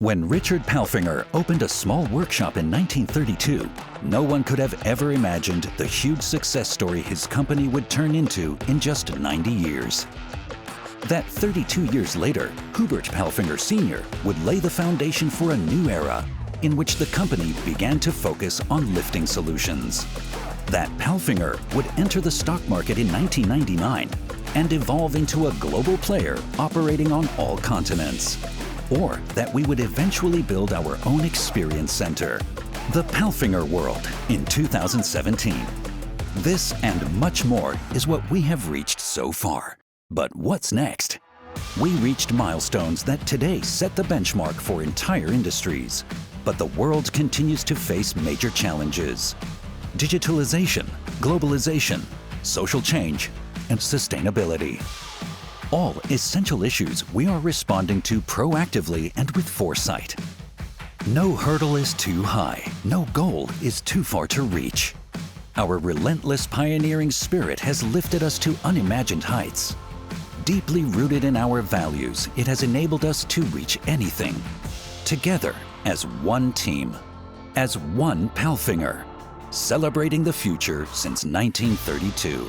When Richard Palfinger opened a small workshop in 1932, no one could have ever imagined the huge success story his company would turn into in just 90 years. That 32 years later, Hubert Palfinger Sr. would lay the foundation for a new era in which the company began to focus on lifting solutions. That Palfinger would enter the stock market in 1999 and evolve into a global player operating on all continents. Or that we would eventually build our own experience center, the Palfinger World, in 2017. This and much more is what we have reached so far. But what's next? We reached milestones that today set the benchmark for entire industries. But the world continues to face major challenges: digitalization, globalization, social change, and sustainability. All essential issues we are responding to proactively and with foresight. No hurdle is too high, no goal is too far to reach. Our relentless pioneering spirit has lifted us to unimagined heights. Deeply rooted in our values, it has enabled us to reach anything. Together, as one team, as one Palfinger, celebrating the future since 1932.